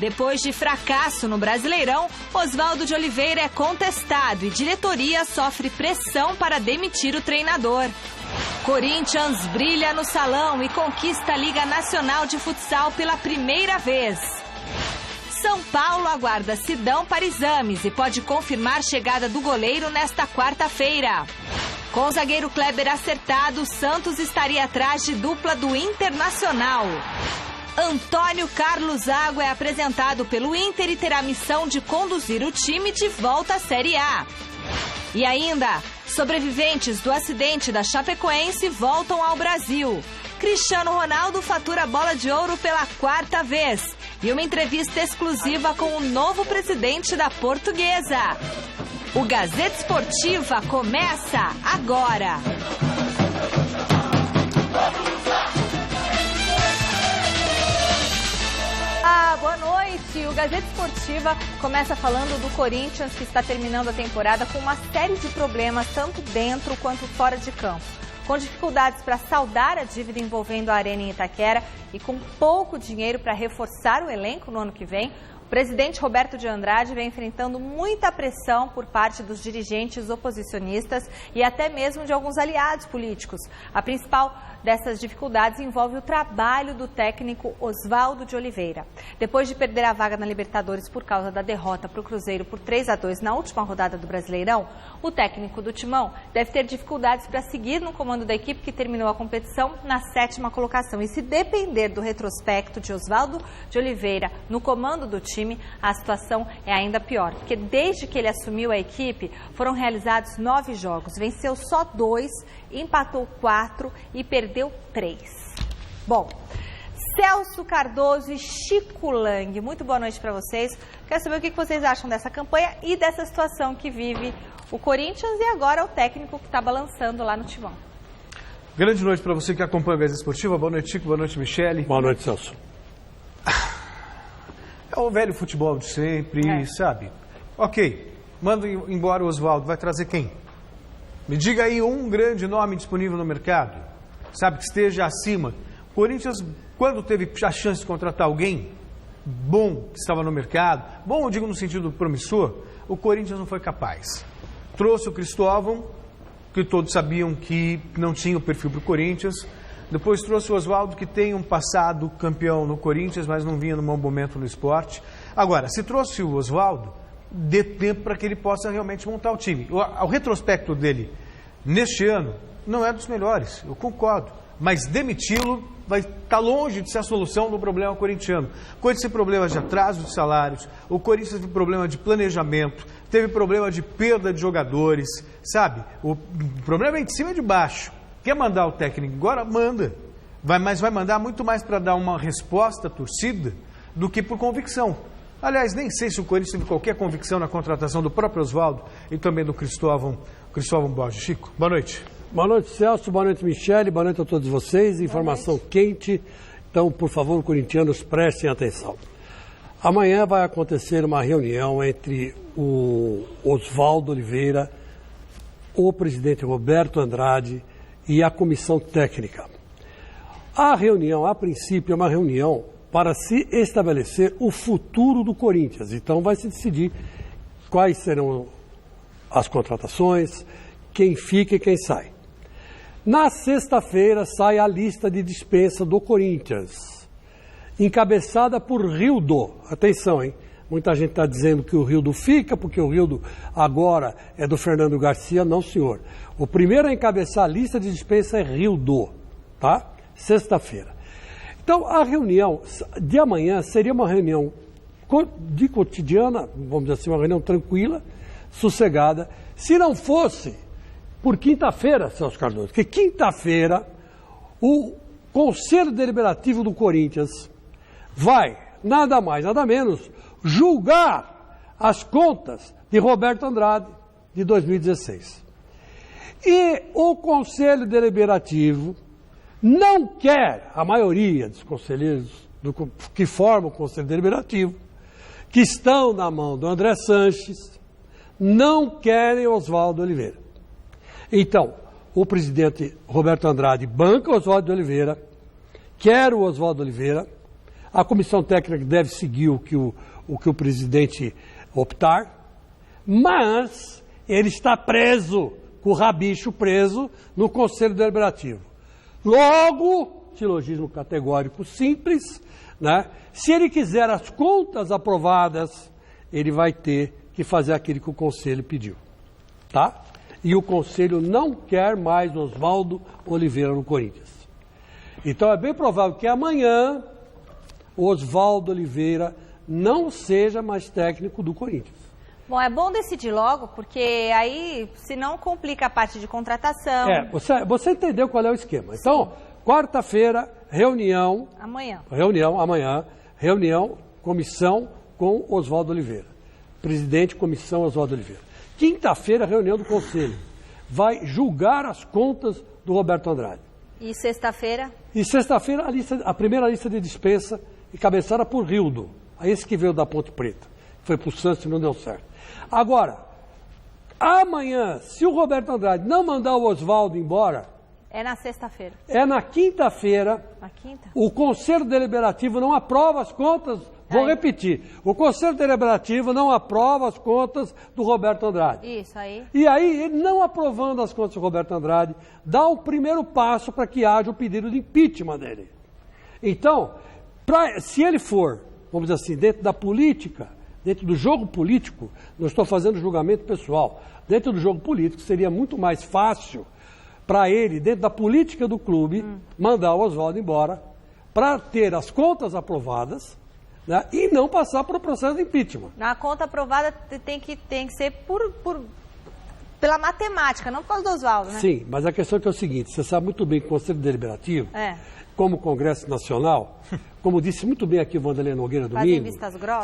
Depois de fracasso no Brasileirão, Oswaldo de Oliveira é contestado e diretoria sofre pressão para demitir o treinador. Corinthians brilha no Salão e conquista a Liga Nacional de Futsal pela primeira vez. São Paulo aguarda Sidão para exames e pode confirmar chegada do goleiro nesta quarta-feira. Com o zagueiro Kleber acertado, Santos estaria atrás de dupla do Internacional. Antônio Carlos Zago é apresentado pelo Inter e terá a missão de conduzir o time de volta à Série A. E ainda, sobreviventes do acidente da Chapecoense voltam ao Brasil. Cristiano Ronaldo fatura a bola de ouro pela quarta vez. E uma entrevista exclusiva com o novo presidente da Portuguesa. O Gazeta Esportiva começa agora. Boa noite. O Gazeta Esportiva começa falando do Corinthians, que está terminando a temporada com uma série de problemas, tanto dentro quanto fora de campo. Com dificuldades para saldar a dívida envolvendo a Arena em Itaquera e com pouco dinheiro para reforçar o elenco no ano que vem, o presidente Roberto de Andrade vem enfrentando muita pressão por parte dos dirigentes oposicionistas e até mesmo de alguns aliados políticos. A principal dessas dificuldades envolve o trabalho do técnico Oswaldo de Oliveira. Depois de perder a vaga na Libertadores por causa da derrota para o Cruzeiro por 3-2 na última rodada do Brasileirão, o técnico do Timão deve ter dificuldades para seguir no comando da equipe que terminou a competição na 7ª colocação. E se depender do retrospecto de Oswaldo de Oliveira no comando do time, a situação é ainda pior, porque desde que ele assumiu a equipe, foram realizados 9 jogos, venceu só 2, empatou 4 e perdeu 3. Bom, Celso Cardoso e Chico Lang, muito boa noite para vocês. Quero saber o que vocês acham dessa campanha e dessa situação que vive o Corinthians e agora o técnico que está balançando lá no Timão. Grande noite para você que acompanha a Gazeta Esportiva. Boa noite, Chico. Boa noite, Michele. Boa noite, Celso. É o velho futebol de sempre, sabe? Ok, manda embora o Oswaldo. Vai trazer quem? Me diga aí um grande nome disponível no mercado, sabe, que esteja acima. O Corinthians, quando teve a chance de contratar alguém bom que estava no mercado, bom eu digo no sentido promissor, o Corinthians não foi capaz. Trouxe o Cristóvão, que todos sabiam que não tinha o perfil para o Corinthians. Depois trouxe o Oswaldo, que tem um passado campeão no Corinthians, mas não vinha num bom momento no esporte. Agora, se trouxe o Oswaldo, dê tempo para que ele possa realmente montar o time. O retrospecto dele neste ano não é dos melhores, eu concordo. Mas demiti-lo vai estar longe de ser a solução do problema corintiano. O Corinthians teve problemas de atraso de salários, o Corinthians teve problema de planejamento, teve problema de perda de jogadores, sabe? O problema é de cima e de baixo. Quer mandar o técnico agora? Manda. Mas vai mandar muito mais para dar uma resposta à torcida do que por convicção. Aliás, nem sei se o Corinthians teve qualquer convicção na contratação do próprio Oswaldo e também do Cristóvão Borges. Chico, boa noite. Boa noite, Celso. Boa noite, Michele. Boa noite a todos vocês. Informação quente. Então, por favor, corintianos, prestem atenção. Amanhã vai acontecer uma reunião entre o Oswaldo Oliveira, o presidente Roberto Andrade e a comissão técnica. A reunião, a princípio, é uma reunião para se estabelecer o futuro do Corinthians. Então vai se decidir quais serão as contratações, quem fica e quem sai. Na sexta-feira sai a lista de dispensa do Corinthians, encabeçada por Rildo. Atenção, hein? Muita gente está dizendo que o Rildo fica, porque o Rildo agora é do Fernando Garcia. Não, senhor. O primeiro a encabeçar a lista de dispensa é Rildo, tá? Sexta-feira. Então, a reunião de amanhã seria uma reunião de cotidiana, vamos dizer assim, uma reunião tranquila, sossegada, se não fosse por quinta-feira, Celso Cardoso, porque quinta-feira o Conselho Deliberativo do Corinthians vai, nada mais, nada menos, julgar as contas de Roberto Andrade de 2016. E o Conselho Deliberativo não quer, a maioria dos conselheiros que formam o Conselho Deliberativo, que estão na mão do André Sanches, não querem Oswaldo Oliveira. Então, o presidente Roberto Andrade banca o Oswaldo Oliveira, quer o Oswaldo Oliveira, A comissão técnica deve seguir o que o presidente optar, mas ele está preso, com o rabicho preso, no Conselho Deliberativo. Logo, silogismo categórico simples, né? Se ele quiser as contas aprovadas, ele vai ter que fazer aquilo que o Conselho pediu, tá? E o Conselho não quer mais Oswaldo Oliveira no Corinthians. Então é bem provável que amanhã Oswaldo Oliveira não seja mais técnico do Corinthians. Bom, é bom decidir logo, porque aí, senão complica a parte de contratação. Você entendeu qual é o esquema. Então, quarta-feira, reunião, comissão com Oswaldo Oliveira. Presidente, comissão Oswaldo Oliveira. Quinta-feira, reunião do Conselho. Vai julgar as contas do Roberto Andrade. E sexta-feira? E sexta-feira, a primeira lista de dispensa, encabeçada por Rildo. Esse que veio da Ponte Preta. Foi para o Santos e não deu certo. Agora, amanhã, se o Roberto Andrade não mandar o Oswaldo embora... É na sexta-feira. É na quinta-feira. Na quinta? O Conselho Deliberativo não aprova as contas... Vou repetir. O Conselho Deliberativo não aprova as contas do Roberto Andrade. Isso aí. E aí, ele não aprovando as contas do Roberto Andrade, dá o primeiro passo para que haja o pedido de impeachment dele. Então, se ele for, vamos dizer assim, dentro da política, dentro do jogo político, não estou fazendo julgamento pessoal, dentro do jogo político seria muito mais fácil para ele, dentro da política do clube, mandar o Oswaldo embora para ter as contas aprovadas, né, e não passar por um processo de impeachment. Na conta aprovada tem que ser pela matemática, não por causa do Oswaldo, né? Sim, mas a questão é o seguinte, você sabe muito bem que o Conselho Deliberativo, como o Congresso Nacional, como disse muito bem aqui o Vanderlei Nogueira domingo,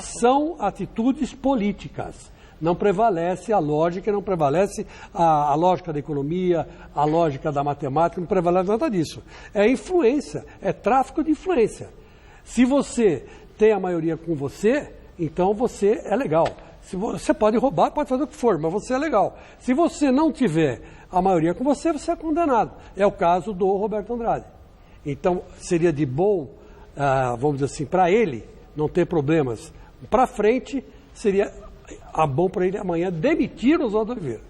são atitudes políticas. Não prevalece a lógica, não prevalece a lógica da economia, a lógica da matemática, não prevalece nada disso. É influência, é tráfico de influência. Se você tem a maioria com você, então você é legal. Se você pode roubar, pode fazer o que for, mas você é legal. Se você não tiver a maioria com você, você é condenado. É o caso do Roberto Andrade. Então, seria de bom, vamos dizer assim, para ele não ter problemas. Para frente, seria bom para ele amanhã demitir o Oswaldo Oliveira.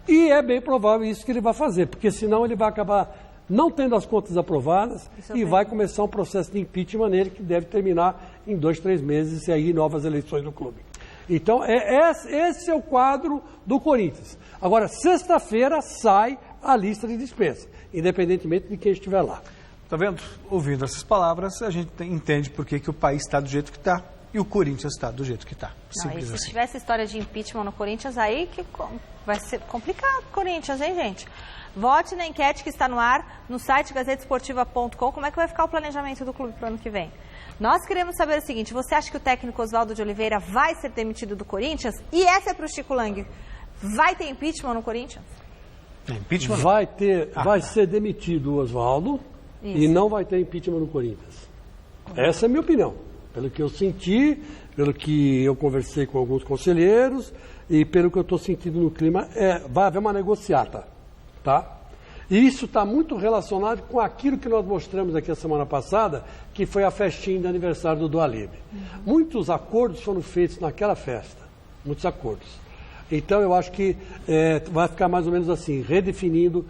E é bem provável isso que ele vai fazer, porque senão ele vai acabar não tendo as contas aprovadas e vai começar um processo de impeachment nele que deve terminar em 2, 3 meses e aí novas eleições do clube. Então, esse é o quadro do Corinthians. Agora, sexta-feira sai a lista de dispensa, independentemente de quem estiver lá. Tá vendo? Ouvindo essas palavras, a gente entende por que o país está do jeito que está e o Corinthians está do jeito que está. Simples assim. Se tivesse história de impeachment no Corinthians, aí que vai ser complicado o Corinthians, hein, gente? Vote na enquete que está no ar no site gazetesportiva.com. Como é que vai ficar o planejamento do clube para o ano que vem? Nós queremos saber o seguinte, você acha que o técnico Oswaldo de Oliveira vai ser demitido do Corinthians? E essa é para o Chico Lang. Vai ter impeachment no Corinthians? Impeachment? Vai ser demitido o Oswaldo e não vai ter impeachment no Corinthians. Essa é a minha opinião. Pelo que eu senti, pelo que eu conversei com alguns conselheiros e pelo que eu estou sentindo no clima, vai haver uma negociata. Tá? E isso está muito relacionado com aquilo que nós mostramos aqui a semana passada, que foi a festinha de aniversário do Dualib. Muitos acordos foram feitos naquela festa, muitos acordos. Então eu acho que vai ficar mais ou menos assim, redefinindo,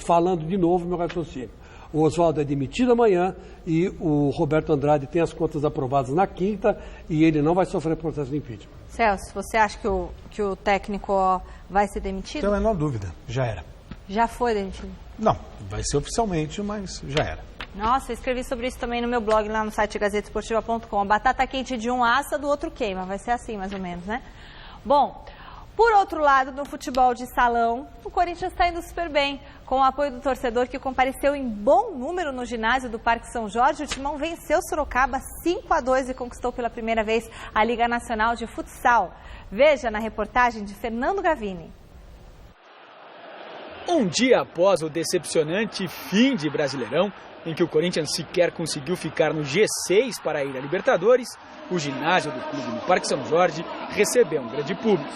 falando de novo meu raciocínio. O Oswaldo é demitido amanhã e o Roberto Andrade tem as contas aprovadas na quinta e ele não vai sofrer processo de impeachment. Celso, você acha que o técnico vai ser demitido? Sem a menor dúvida, já era. Já foi demitido? Não, vai ser oficialmente, mas já era. Nossa, eu escrevi sobre isso também no meu blog lá no site gazetesportiva.com. A batata quente de um assa, do outro queima. Vai ser assim, mais ou menos, né? Bom, por outro lado, no futebol de salão, o Corinthians está indo super bem. Com o apoio do torcedor que compareceu em bom número no ginásio do Parque São Jorge, o Timão venceu Sorocaba 5-2 e conquistou pela primeira vez a Liga Nacional de Futsal. Veja na reportagem de Fernando Gavini. Um dia após o decepcionante fim de Brasileirão, em que o Corinthians sequer conseguiu ficar no G6 para ir à Libertadores, o ginásio do clube no Parque São Jorge recebeu um grande público.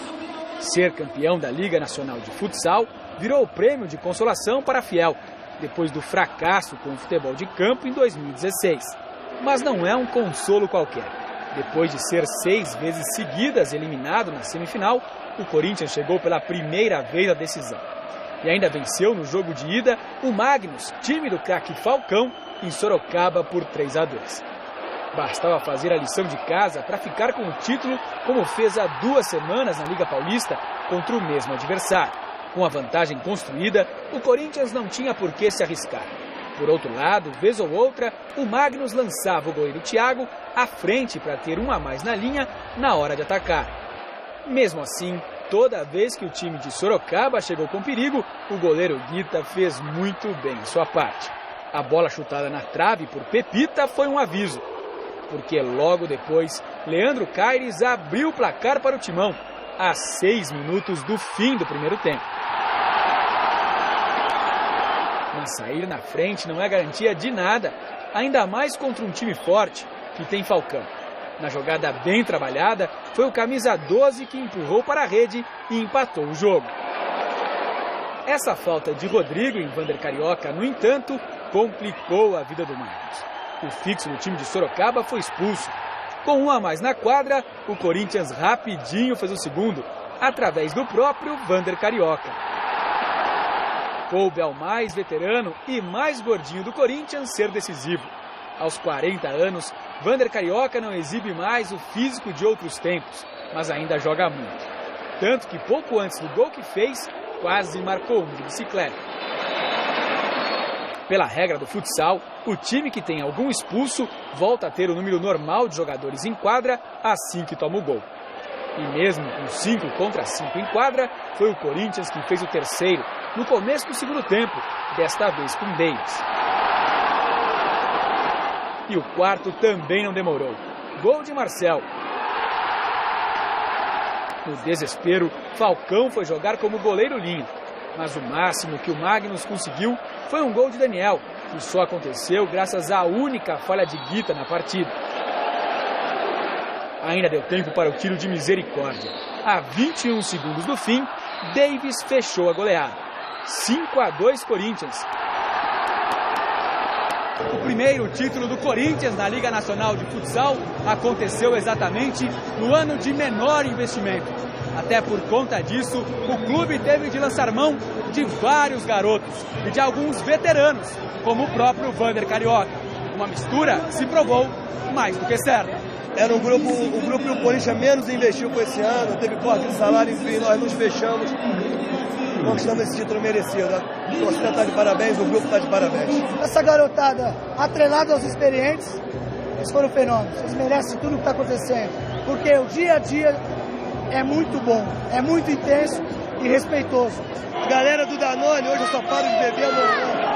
Ser campeão da Liga Nacional de Futsal virou o prêmio de consolação para a Fiel, depois do fracasso com o futebol de campo em 2016. Mas não é um consolo qualquer. Depois de ser 6 vezes seguidas eliminado na semifinal, o Corinthians chegou pela primeira vez à decisão. E ainda venceu no jogo de ida o Magnus, time do craque Falcão, em Sorocaba por 3-2. Bastava fazer a lição de casa para ficar com o título, como fez há 2 semanas na Liga Paulista contra o mesmo adversário. Com a vantagem construída, o Corinthians não tinha por que se arriscar. Por outro lado, vez ou outra, o Magnus lançava o goleiro Thiago à frente para ter um a mais na linha na hora de atacar. Mesmo assim, toda vez que o time de Sorocaba chegou com perigo, o goleiro Guita fez muito bem a sua parte. A bola chutada na trave por Pepita foi um aviso, porque logo depois, Leandro Caires abriu o placar para o Timão, a 6 minutos do fim do primeiro tempo. Mas sair na frente não é garantia de nada, ainda mais contra um time forte, que tem Falcão. Na jogada bem trabalhada, foi o camisa 12 que empurrou para a rede e empatou o jogo. Essa falta de Rodrigo em Vander Carioca, no entanto, complicou a vida do Magnus. O fixo do time de Sorocaba foi expulso. Com um a mais na quadra, o Corinthians rapidinho fez o segundo, através do próprio Vander Carioca. Coube ao mais veterano e mais gordinho do Corinthians ser decisivo. Aos 40 anos, Vander Carioca não exibe mais o físico de outros tempos, mas ainda joga muito. Tanto que pouco antes do gol que fez, quase marcou um de bicicleta. Pela regra do futsal, o time que tem algum expulso volta a ter o número normal de jogadores em quadra assim que toma o gol. E mesmo com 5 contra 5 em quadra, foi o Corinthians que fez o terceiro, no começo do segundo tempo, desta vez com Davis. E o quarto também não demorou. Gol de Marcel. No desespero, Falcão foi jogar como goleiro linha. Mas o máximo que o Magnus conseguiu foi um gol de Daniel, que só aconteceu graças à única falha de Guita na partida. Ainda deu tempo para o tiro de misericórdia. A 21 segundos do fim, Davis fechou a goleada. 5-2 Corinthians. O primeiro título do Corinthians na Liga Nacional de Futsal aconteceu exatamente no ano de menor investimento. Até por conta disso, o clube teve de lançar mão de vários garotos e de alguns veteranos, como o próprio Vander Carioca. Uma mistura que se provou mais do que certa. Era o grupo que o Corinthians menos investiu com esse ano, teve corte de salário, enfim, nós nos fechamos. Conquistamos esse título merecido. A torcida está de parabéns, o grupo está de parabéns. Essa garotada, atrelada aos experientes, eles foram fenômenos. Eles merecem tudo o que está acontecendo. Porque o dia a dia é muito bom, é muito intenso e respeitoso. A galera do Danone, hoje eu só paro de beber amanhã.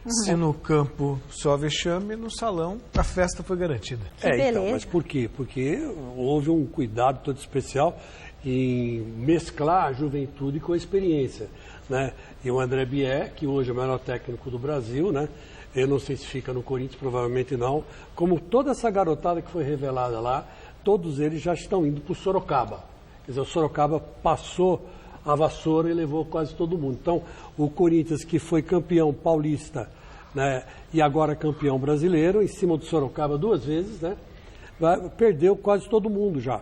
Se no campo só vexame, no salão a festa foi garantida. Então, mas por quê? Porque houve um cuidado todo especial em mesclar a juventude com a experiência, né? E o André Bier, que hoje é o melhor técnico do Brasil, né? Eu não sei se fica no Corinthians, provavelmente não. Como toda essa garotada que foi revelada lá, todos eles já estão indo para o Sorocaba. Quer dizer, o Sorocaba passou a vassoura e levou quase todo mundo. Então, o Corinthians, que foi campeão paulista, né, e agora campeão brasileiro, em cima do Sorocaba 2 vezes, né, perdeu quase todo mundo já.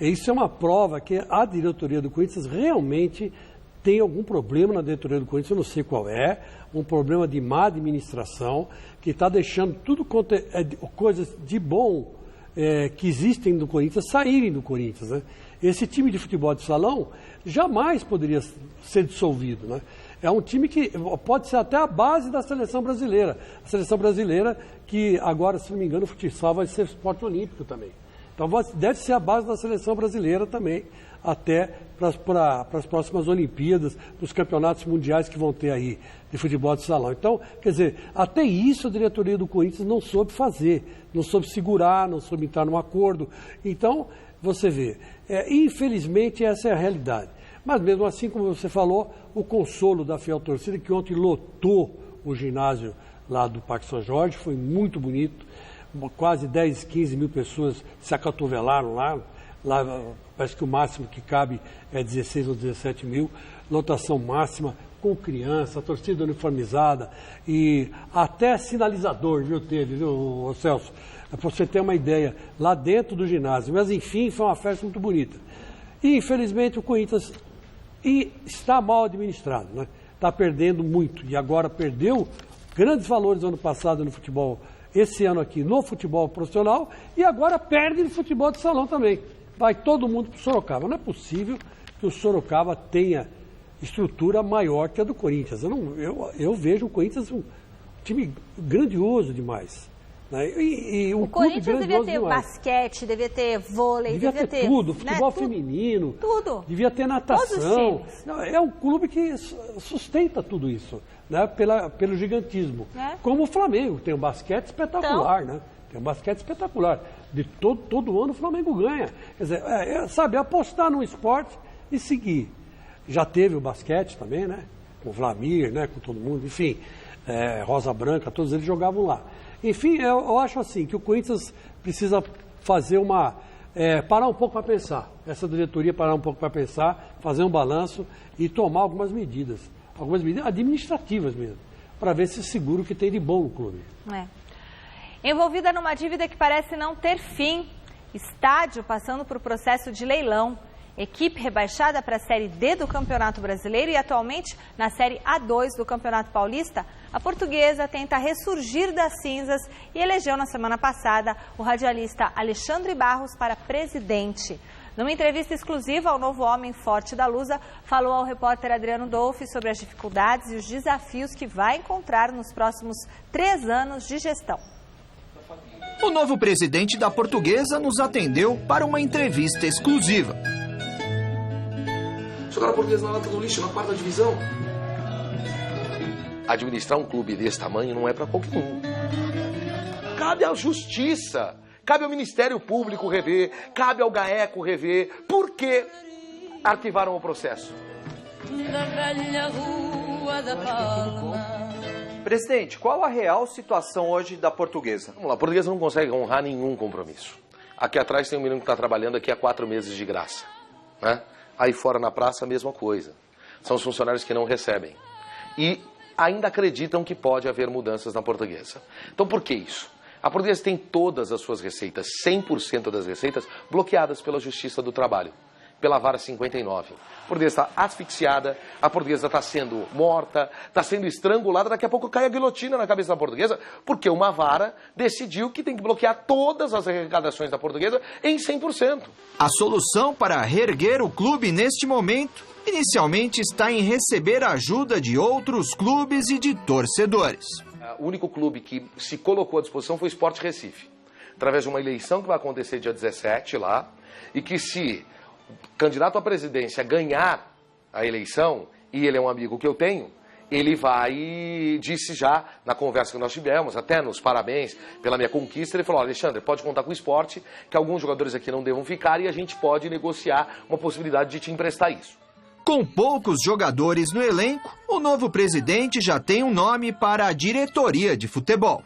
E isso é uma prova que a diretoria do Corinthians realmente tem algum problema na diretoria do Corinthians, eu não sei qual é, um problema de má administração, que está deixando tudo quanto coisas de bom que existem no Corinthians saírem do Corinthians, né? Esse time de futebol de salão jamais poderia ser dissolvido, né? É um time que pode ser até a base da seleção brasileira. A seleção brasileira que agora, se não me engano, o futsal vai ser esporte olímpico também. Então deve ser a base da seleção brasileira também, até para as próximas Olimpíadas, para os campeonatos mundiais que vão ter aí de futebol de salão. Então, quer dizer, até isso a diretoria do Corinthians não soube fazer, não soube segurar, não soube entrar num acordo. Então, você vê, infelizmente essa é a realidade. Mas mesmo assim, como você falou, o consolo da fiel torcida, que ontem lotou o ginásio lá do Parque São Jorge, foi muito bonito. quase 10, 15 mil pessoas se acotovelaram lá. Lá parece que o máximo que cabe é 16 ou 17 mil, lotação máxima, com criança, torcida uniformizada e até sinalizador, viu, teve, viu, Celso? Para você ter uma ideia, lá dentro do ginásio. Mas, enfim, foi uma festa muito bonita. E, infelizmente, o Corinthians está mal administrado, né? Está perdendo muito. E agora perdeu grandes valores ano passado no futebol, esse ano aqui no futebol profissional, e agora perde no futebol de salão também. Vai todo mundo para o Sorocaba. Não é possível que o Sorocaba tenha estrutura maior que a do Corinthians. Eu vejo o Corinthians um time grandioso demais. Né? E o Corinthians devia ter basquete, devia ter vôlei, devia ter tudo, futebol feminino, tudo. Devia ter natação. Não, é um clube que sustenta tudo isso, né? Pelo gigantismo. Como o Flamengo, tem um basquete espetacular, né? Tem um basquete espetacular. De todo ano o Flamengo ganha. Quer dizer, sabe, apostar no esporte e seguir. Já teve o basquete também, né? Com o Vlamir, né? Com todo mundo, enfim, Rosa Branca, todos eles jogavam lá. Enfim, eu acho assim, que o Corinthians precisa fazer parar um pouco para pensar. Essa diretoria parar um pouco para pensar, fazer um balanço e tomar algumas medidas administrativas mesmo, para ver se segura o que tem de bom no clube. Envolvida numa dívida que parece não ter fim, estádio passando por processo de leilão. Equipe rebaixada para a Série D do Campeonato Brasileiro e atualmente na Série A2 do Campeonato Paulista, a Portuguesa tenta ressurgir das cinzas e elegeu na semana passada o radialista Alexandre Barros para presidente. Numa entrevista exclusiva ao Novo Homem Forte da Lusa, falou ao repórter Adriano Dolfi sobre as dificuldades e os desafios que vai encontrar nos próximos 3 anos de gestão. O novo presidente da Portuguesa nos atendeu para uma entrevista exclusiva. Jogar a Portuguesa na lata do lixo, na 4ª divisão. Administrar um clube desse tamanho não é para qualquer um. Cabe à Justiça, cabe ao Ministério Público rever, cabe ao GAECO rever. Por que arquivaram o processo? Presidente, qual a real situação hoje da Portuguesa? Vamos lá, a Portuguesa não consegue honrar nenhum compromisso. Aqui atrás tem um menino que está trabalhando aqui há 4 meses de graça, né? Aí fora na praça, a mesma coisa. São os funcionários que não recebem. E ainda acreditam que pode haver mudanças na Portuguesa. Então, por que isso? A Portuguesa tem todas as suas receitas, 100% das receitas, bloqueadas pela Justiça do Trabalho, pela Vara 59. A Portuguesa está asfixiada, a Portuguesa está sendo morta, está sendo estrangulada, daqui a pouco cai a guilhotina na cabeça da Portuguesa, porque uma vara decidiu que tem que bloquear todas as arrecadações da Portuguesa em 100%. A solução para reerguer o clube neste momento, inicialmente está em receber a ajuda de outros clubes e de torcedores. O único clube que se colocou à disposição foi o Sport Recife, através de uma eleição que vai acontecer dia 17 lá, e que se o candidato à presidência ganhar a eleição, e ele é um amigo que eu tenho, ele vai, disse já na conversa que nós tivemos, até nos parabéns pela minha conquista, ele falou: Alexandre, pode contar com o esporte, que alguns jogadores aqui não devam ficar e a gente pode negociar uma possibilidade de te emprestar isso. Com poucos jogadores no elenco, o novo presidente já tem um nome para a diretoria de futebol.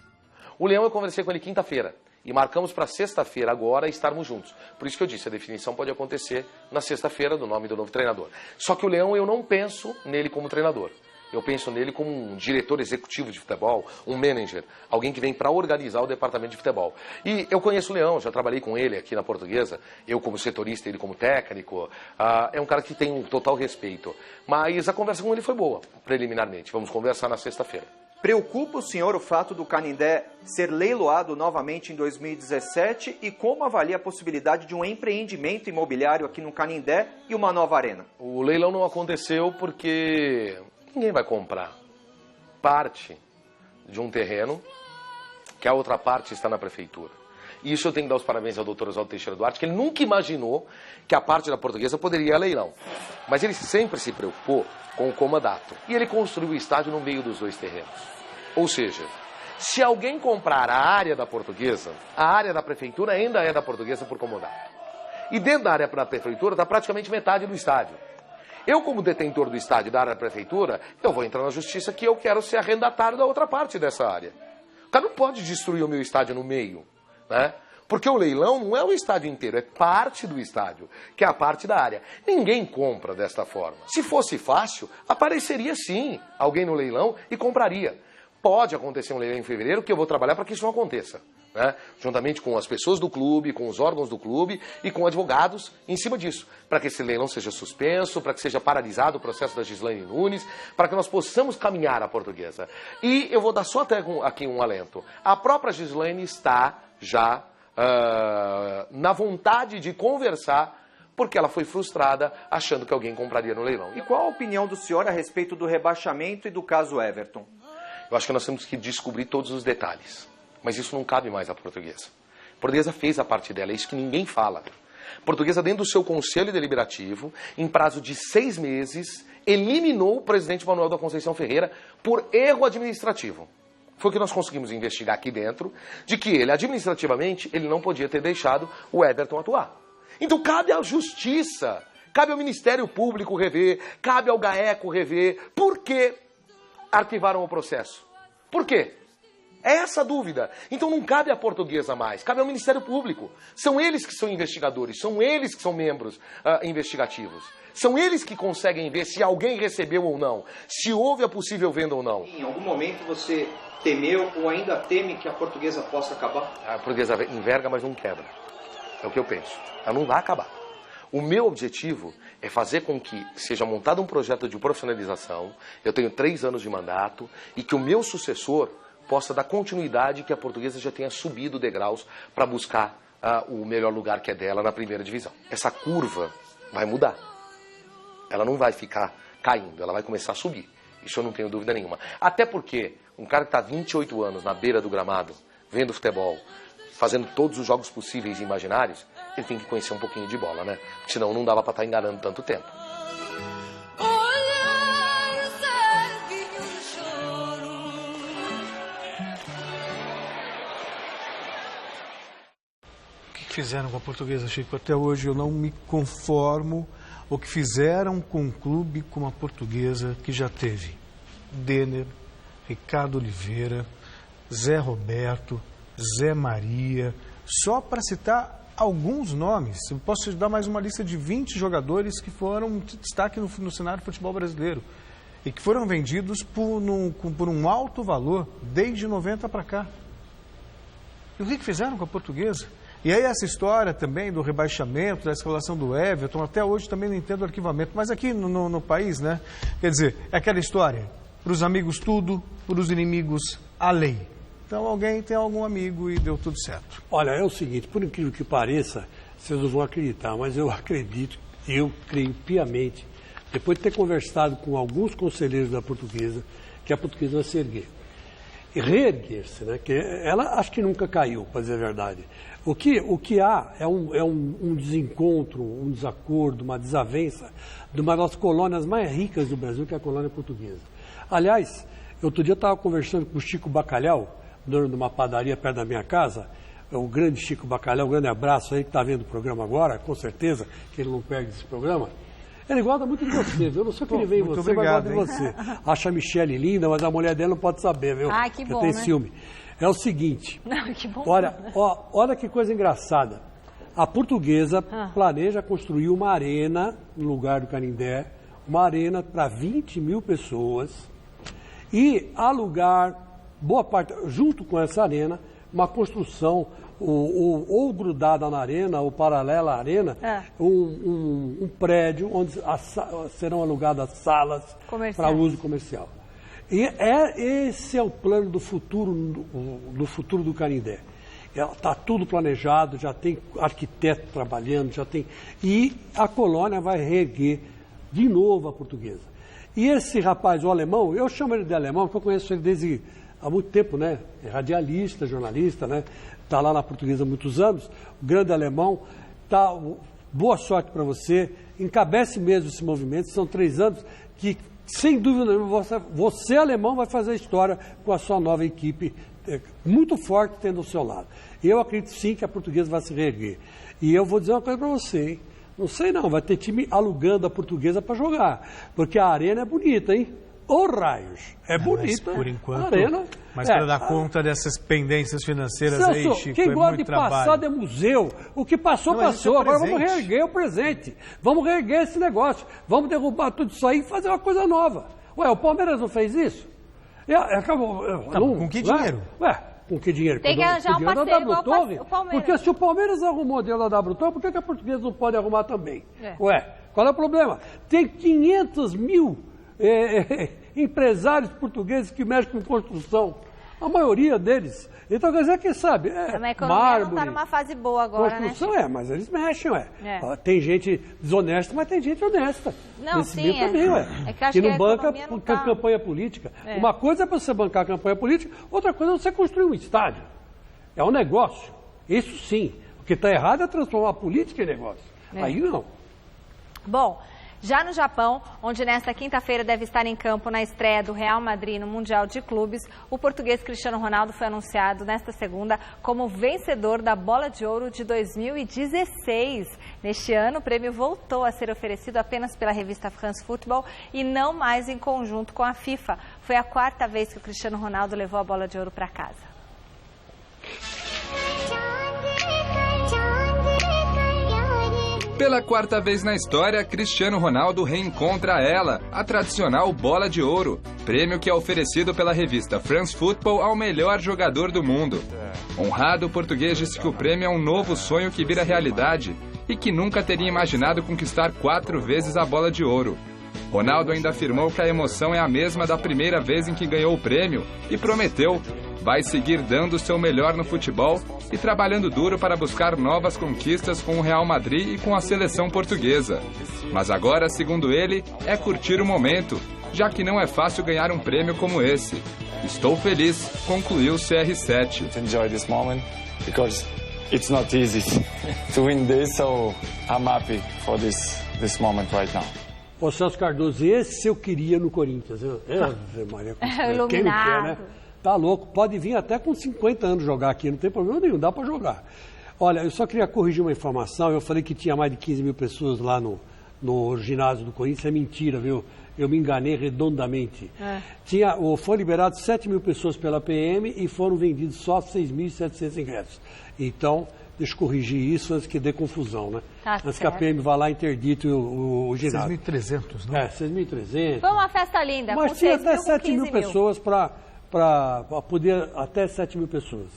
O Leão, eu conversei com ele quinta-feira. E marcamos para sexta-feira agora estarmos juntos. Por isso que eu disse, a definição pode acontecer na sexta-feira do nome do novo treinador. Só que o Leão, eu não penso nele como treinador. Eu penso nele como um diretor executivo de futebol, um manager, alguém que vem para organizar o departamento de futebol. E eu conheço o Leão, já trabalhei com ele aqui na Portuguesa, eu como setorista, ele como técnico. É um cara que tem um total respeito. Mas a conversa com ele foi boa, preliminarmente. Vamos conversar na sexta-feira. Preocupa o senhor o fato do Canindé ser leiloado novamente em 2017 e como avalia a possibilidade de um empreendimento imobiliário aqui no Canindé e uma nova arena? O leilão não aconteceu porque ninguém vai comprar parte de um terreno que a outra parte está na prefeitura. E isso eu tenho que dar os parabéns ao doutor Oswaldo Teixeira Duarte, que ele nunca imaginou que a parte da Portuguesa poderia ir a leilão. Mas ele sempre se preocupou com o comodato. E ele construiu o estádio no meio dos 2 terrenos. Ou seja, se alguém comprar a área da Portuguesa, a área da prefeitura ainda é da Portuguesa por comodato. E dentro da área da prefeitura está praticamente metade do estádio. Eu, como detentor do estádio da área da prefeitura, eu vou entrar na justiça que eu quero ser arrendatário da outra parte dessa área. O cara não pode destruir o meu estádio no meio. né? Porque o leilão não é o estádio inteiro, é parte do estádio, que é a parte da área. Ninguém compra desta forma. Se fosse fácil, apareceria sim alguém no leilão e compraria. Pode acontecer um leilão em fevereiro, que eu vou trabalhar para que isso não aconteça, né? Juntamente com as pessoas do clube, com os órgãos do clube e com advogados em cima disso, para que esse leilão seja suspenso, para que seja paralisado o processo da Gislaine Nunes, para que nós possamos caminhar a Portuguesa. E eu vou dar só até aqui um alento. A própria Gislaine está já na vontade de conversar, porque ela foi frustrada achando que alguém compraria no leilão. E qual a opinião do senhor a respeito do rebaixamento e do caso Everton? Eu acho que nós temos que descobrir todos os detalhes, mas isso não cabe mais à Portuguesa. A Portuguesa fez a parte dela, é isso que ninguém fala. A Portuguesa, dentro do seu conselho deliberativo, em prazo de 6 meses, eliminou o presidente Manuel da Conceição Ferreira por erro administrativo. Foi o que nós conseguimos investigar aqui dentro, de que ele, administrativamente, ele não podia ter deixado o Everton atuar. Então cabe à Justiça, cabe ao Ministério Público rever, cabe ao GAECO rever. Por que arquivaram o processo? Por quê? É essa a dúvida. Então não cabe à Portuguesa mais, cabe ao Ministério Público. São eles que são investigadores, são eles que são membros investigativos. São eles que conseguem ver se alguém recebeu ou não, se houve a possível venda ou não. Em algum momento você temeu ou ainda teme que a Portuguesa possa acabar? A Portuguesa enverga, mas não quebra. É o que eu penso. Ela não vai acabar. O meu objetivo é fazer com que seja montado um projeto de profissionalização. Eu tenho 3 anos de mandato e que o meu sucessor possa dar continuidade, que a Portuguesa já tenha subido degraus para buscar o melhor lugar que é dela na primeira divisão. Essa curva vai mudar. Ela não vai ficar caindo, ela vai começar a subir. Isso eu não tenho dúvida nenhuma. Até porque um cara que está 28 anos na beira do gramado, vendo futebol, fazendo todos os jogos possíveis e imaginários, ele tem que conhecer um pouquinho de bola, né? Senão não dava para estar enganando tanto tempo. O que fizeram com a Portuguesa, Chico? Até hoje eu não me conformo o que fizeram com um clube como a Portuguesa, que já teve Denner, Ricardo Oliveira, Zé Roberto, Zé Maria, só para citar alguns nomes. Eu posso te dar mais uma lista de 20 jogadores que foram destaque no cenário do futebol brasileiro e que foram vendidos por um alto valor desde 90 para cá. E o que fizeram com a Portuguesa? E aí essa história também do rebaixamento, da escalação do Everton, até hoje também não entendo o arquivamento, mas aqui no país, né? Quer dizer, é aquela história, para os amigos tudo, para os inimigos a lei. Então alguém tem algum amigo e deu tudo certo. Olha, é o seguinte, por incrível que pareça, vocês não vão acreditar, mas eu acredito, eu creio piamente, depois de ter conversado com alguns conselheiros da Portuguesa, que a Portuguesa vai se erguer. E reerguer-se, né? Que ela acho que nunca caiu, para dizer a verdade. O que há é um desencontro, um desacordo, uma desavença de uma das colônias mais ricas do Brasil, que é a colônia portuguesa. Aliás, outro dia eu estava conversando com o Chico Bacalhau, dono de uma padaria perto da minha casa, o grande Chico Bacalhau, um grande abraço aí, que está vendo o programa agora, com certeza que ele não perde esse programa. Ele gosta muito de você, viu? Eu não sei o que ele veio em você, obrigado, mas gosta de você. Acha a Michele linda, mas a mulher dela não pode saber, viu? Ai, que bom, tem né? ciúme. É o seguinte, Não, que bom. olha que coisa engraçada. A Portuguesa planeja construir uma arena no lugar do Canindé, uma arena para 20 mil pessoas e alugar, boa parte, junto com essa arena, uma construção ou grudada na arena, ou paralela à arena, um prédio onde serão alugadas salas para uso comercial. E esse é o plano do futuro do Canindé. Está tudo planejado, já tem arquiteto trabalhando, e a colônia vai reerguer de novo a Portuguesa. E esse rapaz, o alemão, eu chamo ele de alemão, porque eu conheço ele desde há muito tempo, né? É radialista, jornalista, né? Está lá na Portuguesa há muitos anos, o grande alemão. Boa sorte para você, encabece mesmo esse movimento, são 3 anos que, sem dúvida nenhuma, você alemão vai fazer história com a sua nova equipe, muito forte tendo ao seu lado. Eu acredito sim que a Portuguesa vai se reerguer. E eu vou dizer uma coisa para você, hein? Não sei não, vai ter time alugando a Portuguesa para jogar, porque a arena é bonita, hein? ou raios. É bonito, por enquanto, arena. Mas para dar conta dessas pendências financeiras Celso, aí, Chico, quem é gosta muito de trabalho. passado é museu. O que passou, passou. Agora vamos reerguer o presente. Vamos reerguer esse negócio. Vamos derrubar tudo isso aí e fazer uma coisa nova. Ué, o Palmeiras não fez isso? Acabou. Com que dinheiro? Com que dinheiro? Tem que arranjar um parceiro igual o Palmeiras. Porque se o Palmeiras arrumou o modelo da W Torre, por que a Portuguesa não pode arrumar também? Ué, qual é o problema? Tem 500 mil empresários portugueses que mexem com construção. A maioria deles. Então, quer dizer que, sabe, a economia mármore, não está numa fase boa agora, construção, né? mas eles mexem, Tem gente desonesta, mas tem gente honesta. Não, nesse sim, meio também, É que acho que não banca não tá... campanha política. Uma coisa é você bancar a campanha política, outra coisa é você construir um estádio. É um negócio. Isso sim. O que está errado é transformar a política em negócio. Aí não. Bom, já no Japão, onde nesta quinta-feira deve estar em campo na estreia do Real Madrid no Mundial de Clubes, o português Cristiano Ronaldo foi anunciado nesta segunda como vencedor da Bola de Ouro de 2016. Neste ano, o prêmio voltou a ser oferecido apenas pela revista France Football e não mais em conjunto com a FIFA. Foi a 4ª vez que o Cristiano Ronaldo levou a Bola de Ouro para casa. Pela 4ª vez na história, Cristiano Ronaldo reencontra ela, a tradicional Bola de Ouro, prêmio que é oferecido pela revista France Football ao melhor jogador do mundo. Honrado, o português disse que o prêmio é um novo sonho que vira realidade e que nunca teria imaginado conquistar 4 vezes a Bola de Ouro. Ronaldo ainda afirmou que a emoção é a mesma da primeira vez em que ganhou o prêmio e prometeu: vai seguir dando o seu melhor no futebol e trabalhando duro para buscar novas conquistas com o Real Madrid e com a seleção portuguesa. Mas agora, segundo ele, é curtir o momento, já que não é fácil ganhar um prêmio como esse. Estou feliz, concluiu o CR7. Enjoy this moment because it's not easy to win this, so I'm happy for this moment right now. Ô Celso Cardoso, esse eu queria no Corinthians. Maria, quem não quer, né? Tá louco, pode vir até com 50 anos jogar aqui, não tem problema nenhum, dá para jogar. Olha, eu só queria corrigir uma informação, eu falei que tinha mais de 15 mil pessoas lá no ginásio do Corinthians, é mentira, viu? Eu me enganei redondamente. Foram liberados 7 mil pessoas pela PM e foram vendidos só 6.700 ingressos. Então, deixa eu corrigir isso antes que dê confusão, né? Antes que a PM vá lá e interdite o ginásio. 6.300, né? 6.300. Foi uma festa linda, mas com tinha 6 até mil, 7 mil 15 mil pessoas para poder, até 7 mil pessoas.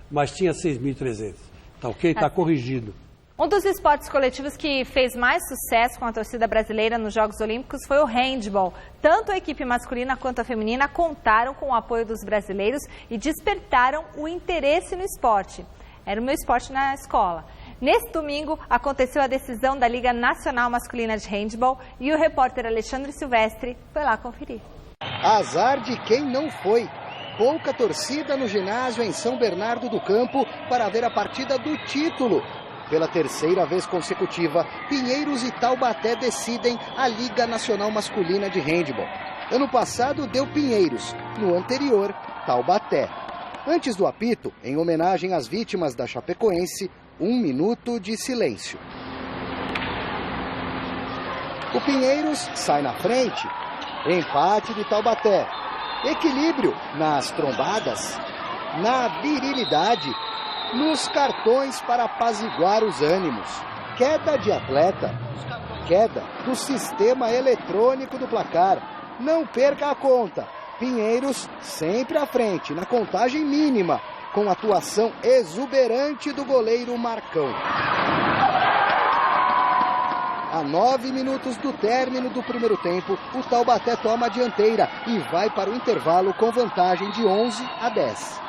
Mas tinha 6.300. Tá ok? Tá corrigido. Um dos esportes coletivos que fez mais sucesso com a torcida brasileira nos Jogos Olímpicos foi o handball. Tanto a equipe masculina quanto a feminina contaram com o apoio dos brasileiros e despertaram o interesse no esporte. Era o meu esporte na escola. Nesse domingo, aconteceu a decisão da Liga Nacional Masculina de Handball e o repórter Alexandre Silvestre foi lá conferir. Azar de quem não foi. Pouca torcida no ginásio em São Bernardo do Campo para ver a partida do título. Pela 3ª vez consecutiva, Pinheiros e Taubaté decidem a Liga Nacional Masculina de Handball. Ano passado deu Pinheiros, no anterior, Taubaté. Antes do apito, em homenagem às vítimas da Chapecoense, 1 minuto de silêncio. O Pinheiros sai na frente. Empate de Taubaté. Equilíbrio nas trombadas, na virilidade, nos cartões para apaziguar os ânimos. Queda de atleta. Queda do sistema eletrônico do placar. Não perca a conta. Pinheiros sempre à frente, na contagem mínima, com atuação exuberante do goleiro Marcão. A 9 minutos do término do primeiro tempo, o Taubaté toma a dianteira e vai para o intervalo com vantagem de 11-10.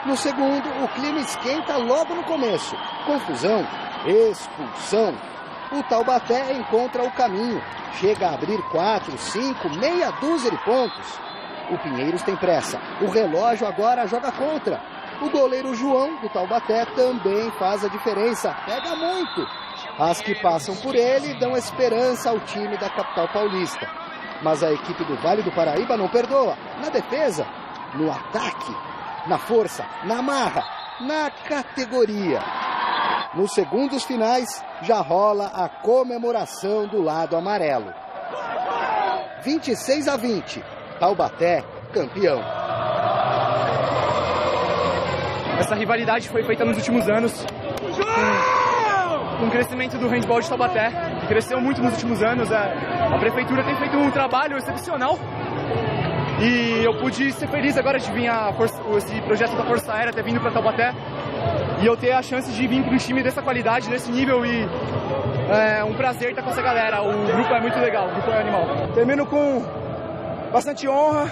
No segundo, o clima esquenta logo no começo. Confusão, expulsão. O Taubaté encontra o caminho. Chega a abrir 4, 5, meia dúzia de pontos. O Pinheiros tem pressa. O relógio agora joga contra. O goleiro João, do Taubaté, também faz a diferença. Pega muito. As que passam por ele dão esperança ao time da capital paulista. Mas a equipe do Vale do Paraíba não perdoa. Na defesa, no ataque, na força, na marra, na categoria. Nos segundos finais, já rola a comemoração do lado amarelo. 26-20. Taubaté, campeão. Essa rivalidade foi feita nos últimos anos com o crescimento do handball de Taubaté, que cresceu muito nos últimos anos. A prefeitura tem feito um trabalho excepcional e eu pude ser feliz agora de vir esse projeto da Força Aérea ter vindo para Taubaté e eu ter a chance de vir para um time dessa qualidade, desse nível, e é um prazer estar com essa galera. O grupo é muito legal, o grupo é animal. Termino com bastante honra,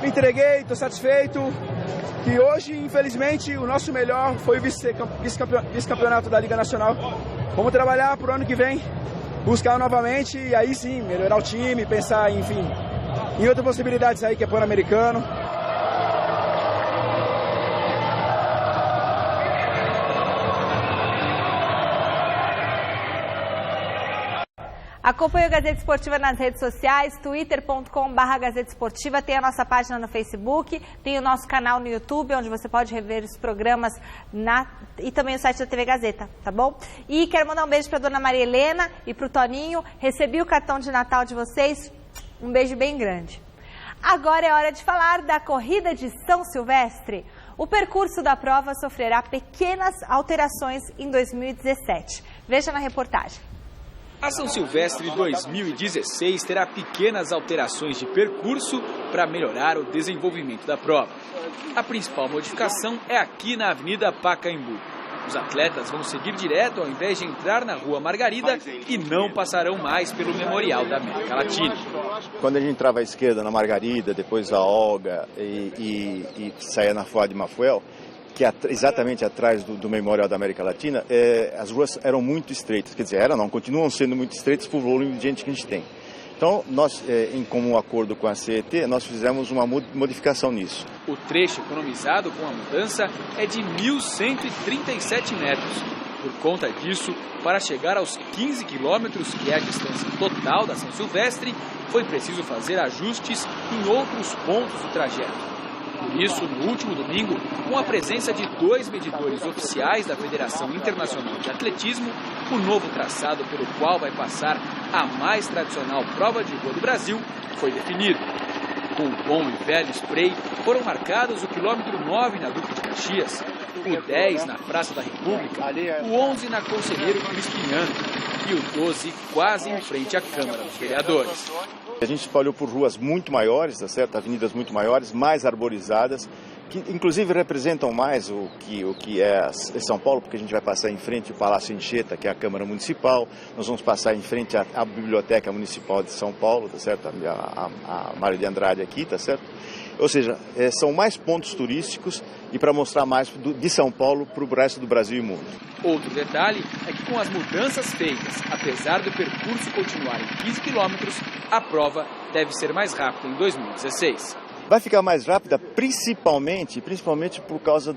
me entreguei, estou satisfeito. Que hoje, infelizmente, o nosso melhor foi o vice-campeonato da Liga Nacional. Vamos trabalhar para o ano que vem, buscar novamente e aí sim, melhorar o time, pensar, enfim, em outras possibilidades aí, que é Pan-Americano. Acompanhe o Gazeta Esportiva nas redes sociais, twitter.com/Gazeta Esportiva, tem a nossa página no Facebook, tem o nosso canal no YouTube, onde você pode rever os programas e também o site da TV Gazeta, tá bom? E quero mandar um beijo para a dona Maria Helena e para o Toninho, recebi o cartão de Natal de vocês, um beijo bem grande. Agora é hora de falar da corrida de São Silvestre. O percurso da prova sofrerá pequenas alterações em 2017. Veja na reportagem. A São Silvestre 2016 terá pequenas alterações de percurso para melhorar o desenvolvimento da prova. A principal modificação é aqui na Avenida Pacaembu. Os atletas vão seguir direto ao invés de entrar na Rua Margarida e não passarão mais pelo Memorial da América Latina. Quando a gente entrava à esquerda na Margarida, depois a Olga e saía na Fuad de Mafuel, que é exatamente atrás do Memorial da América Latina, as ruas eram muito estreitas, quer dizer, continuam sendo muito estreitas por volume de gente que a gente tem. Então, nós, em comum acordo com a CET, nós fizemos uma modificação nisso. O trecho economizado com a mudança é de 1.137 metros. Por conta disso, para chegar aos 15 quilômetros, que é a distância total da São Silvestre, foi preciso fazer ajustes em outros pontos do trajeto. Por isso, no último domingo, com a presença de 2 medidores oficiais da Federação Internacional de Atletismo, o novo traçado pelo qual vai passar a mais tradicional prova de rua do Brasil foi definido. Com o bom e velho spray, foram marcados o quilômetro 9 na Duque de Caxias, o 10 na Praça da República, o 11 na Conselheiro Crispiniano e o 12 quase em frente à Câmara dos Vereadores. A gente espalhou por ruas muito maiores, tá certo? Avenidas muito maiores, mais arborizadas, que inclusive representam mais o que é São Paulo, porque a gente vai passar em frente ao Palácio Anchieta, que é a Câmara Municipal, nós vamos passar em frente à Biblioteca Municipal de São Paulo, tá certo? A Mário de Andrade aqui, tá certo? Ou seja, são mais pontos turísticos e para mostrar mais de São Paulo para o resto do Brasil e mundo. Outro detalhe é que com as mudanças feitas, apesar do percurso continuar em 15 quilômetros, a prova deve ser mais rápida em 2016. Vai ficar mais rápida principalmente por causa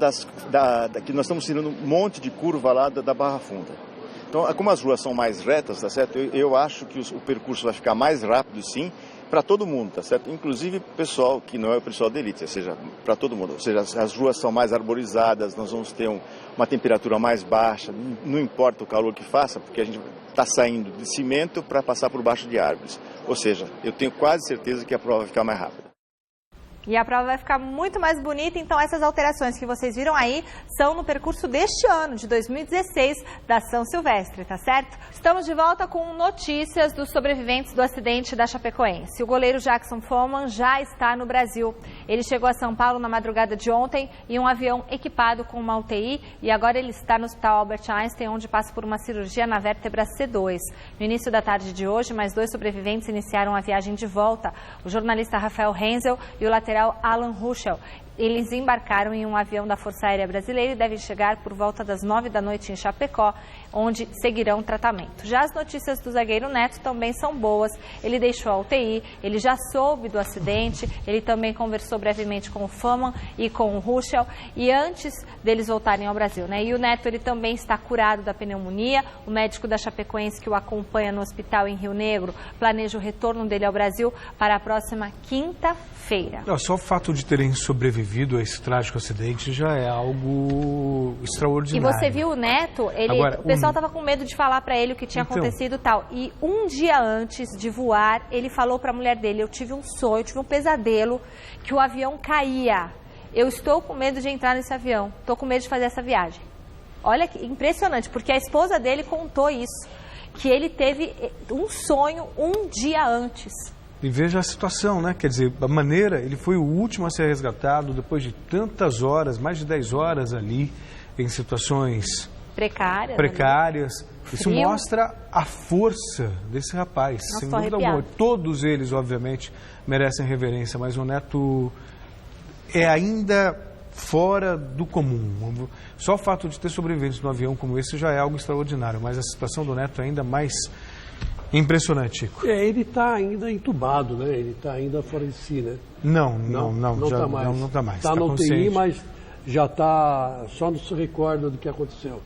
que nós estamos tirando um monte de curva lá da Barra Funda. Então, como as ruas são mais retas, tá certo? Eu acho que o percurso vai ficar mais rápido, sim, para todo mundo, tá certo? Inclusive pessoal que não é o pessoal da elite, ou seja, para todo mundo. Ou seja, as ruas são mais arborizadas, nós vamos ter uma temperatura mais baixa, não importa o calor que faça, porque a gente está saindo de cimento para passar por baixo de árvores. Ou seja, eu tenho quase certeza que a prova vai ficar mais rápida. E a prova vai ficar muito mais bonita, então essas alterações que vocês viram aí são no percurso deste ano, de 2016, da São Silvestre, tá certo? Estamos de volta com notícias dos sobreviventes do acidente da Chapecoense. O goleiro Jackson Foman já está no Brasil. Ele chegou a São Paulo na madrugada de ontem em um avião equipado com uma UTI e agora ele está no Hospital Albert Einstein, onde passa por uma cirurgia na vértebra C2. No início da tarde de hoje, mais 2 sobreviventes iniciaram a viagem de volta. O jornalista Rafael Renzel e o lateral Alan Ruschel. Eles embarcaram em um avião da Força Aérea Brasileira e devem chegar por volta das 9 da noite em Chapecó, onde seguirão tratamento. Já as notícias do zagueiro Neto também são boas. Ele deixou a UTI, ele já soube do acidente, ele também conversou brevemente com o Foman e com o Ruschel, e antes deles voltarem ao Brasil, né? E o Neto, ele também está curado da pneumonia. O médico da Chapecoense que o acompanha no hospital em Rio Negro planeja o retorno dele ao Brasil para a próxima quinta-feira. Só o fato de terem sobrevivido sobrevivido a esse trágico acidente já é algo extraordinário. E você viu o Neto, Agora, o pessoal estava com medo de falar para ele o que tinha acontecido e tal. E um dia antes de voar, ele falou para a mulher dele, eu tive um sonho, eu tive um pesadelo, que o avião caía. Eu estou com medo de entrar nesse avião, estou com medo de fazer essa viagem. Olha que impressionante, porque a esposa dele contou isso, que ele teve um sonho um dia antes. E veja a situação, né? Quer dizer, a maneira, ele foi o último a ser resgatado depois de tantas horas, mais de 10 horas ali, em situações precárias. Isso mostra a força desse rapaz, sem dúvida alguma. Todos eles, obviamente, merecem reverência, mas o Neto é ainda fora do comum. Só o fato de ter sobrevivido num avião como esse já é algo extraordinário, mas a situação do Neto é ainda mais impressionante, Chico. Ele está ainda entubado, né? Ele está ainda fora de si, né? Não está mais. Não está mais. Está no UTI, mas já está, só não se recorda do que aconteceu.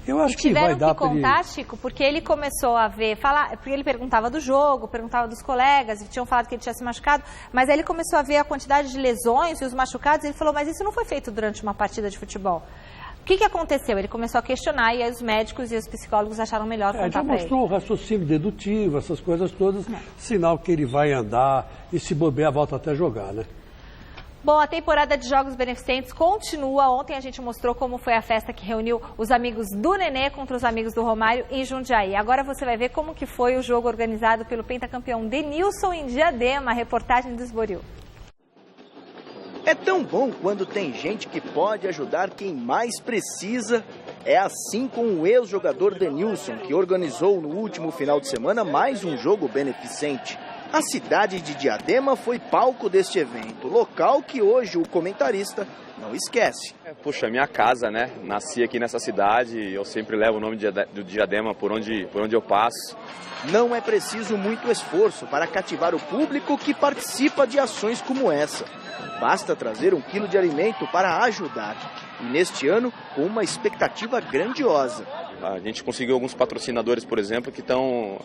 Eu acho que vai dar para ele... contar, Chico, porque ele começou a porque ele perguntava do jogo, perguntava dos colegas, e tinham falado que ele tinha se machucado, mas aí ele começou a ver a quantidade de lesões e os machucados, e ele falou, mas isso não foi feito durante uma partida de futebol. O que aconteceu? Ele começou a questionar e aí os médicos e os psicólogos acharam melhor contar para ele. Já mostrou o raciocínio dedutivo, essas coisas todas, sinal que ele vai andar e se bobear, volta até jogar, né? Bom, a temporada de Jogos Beneficentes continua. Ontem a gente mostrou como foi a festa que reuniu os amigos do Nenê contra os amigos do Romário em Jundiaí. Agora você vai ver como que foi o jogo organizado pelo pentacampeão Denilson em Diadema, a reportagem do Esboril. É tão bom quando tem gente que pode ajudar quem mais precisa. É assim com o ex-jogador Denilson, que organizou no último final de semana mais um jogo beneficente. A cidade de Diadema foi palco deste evento, local que hoje o comentarista não esquece. Puxa, minha casa, né? Nasci aqui nessa cidade, eu sempre levo o nome do Diadema por onde eu passo. Não é preciso muito esforço para cativar o público que participa de ações como essa. Basta trazer 1 quilo de alimento para ajudar. E neste ano, com uma expectativa grandiosa. A gente conseguiu alguns patrocinadores, por exemplo, que estão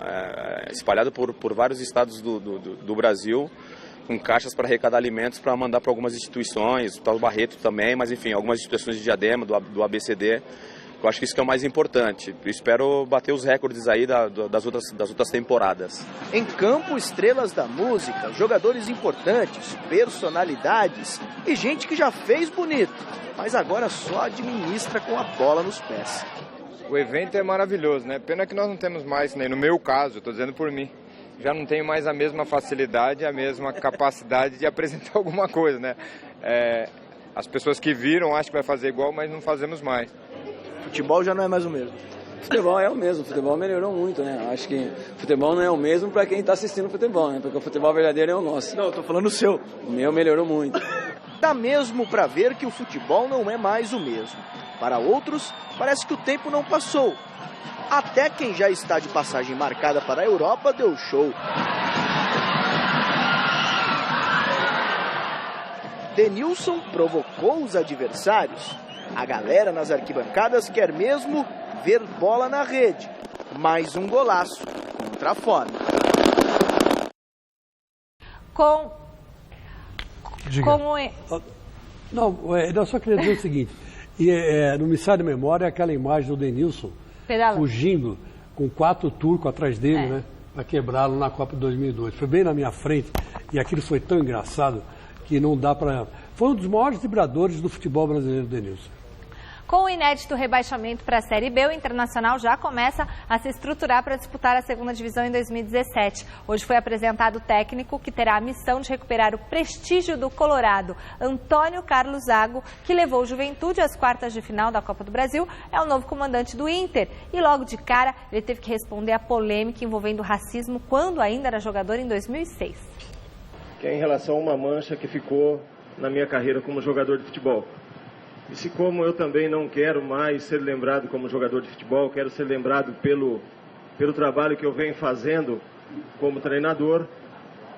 espalhados por vários estados do Brasil, com caixas para arrecadar alimentos para mandar para algumas instituições, para o Barreto também, mas enfim, algumas instituições de Diadema, do ABCD. Eu acho que isso que é o mais importante. Eu espero bater os recordes aí das outras temporadas. Em campo, estrelas da música, jogadores importantes, personalidades e gente que já fez bonito, mas agora só administra com a bola nos pés. O evento é maravilhoso, né? Pena que nós não temos mais, né? No meu caso, estou dizendo por mim, já não tenho mais a mesma facilidade, a mesma capacidade de apresentar alguma coisa, né? As pessoas que viram acham que vai fazer igual, mas não fazemos mais. Futebol já não é mais o mesmo. Futebol é o mesmo, o futebol melhorou muito, né? Acho que o futebol não é o mesmo para quem está assistindo o futebol, né? Porque o futebol verdadeiro é o nosso. Não, eu tô falando o seu. O meu melhorou muito. Dá mesmo para ver que o futebol não é mais o mesmo. Para outros, parece que o tempo não passou. Até quem já está de passagem marcada para a Europa deu show. Denilson provocou os adversários. A galera nas arquibancadas quer mesmo ver bola na rede. Mais um golaço contra a fome. Eu só queria dizer o seguinte. No Missão de Memória, aquela imagem do Denilson fugindo com 4 turcos atrás dele, né? Para quebrá-lo na Copa de 2002. Foi bem na minha frente e aquilo foi tão engraçado que não dá para... Foi um dos maiores vibradores do futebol brasileiro, Denilson. Com o inédito rebaixamento para a Série B, o Internacional já começa a se estruturar para disputar a segunda divisão em 2017. Hoje foi apresentado o técnico que terá a missão de recuperar o prestígio do Colorado. Antônio Carlos Zago, que levou o Juventude às quartas de final da Copa do Brasil, é o novo comandante do Inter. E logo de cara, ele teve que responder à polêmica envolvendo racismo quando ainda era jogador em 2006. Que é em relação a uma mancha que ficou na minha carreira como jogador de futebol. E se como eu também não quero mais ser lembrado como jogador de futebol, quero ser lembrado pelo trabalho que eu venho fazendo como treinador,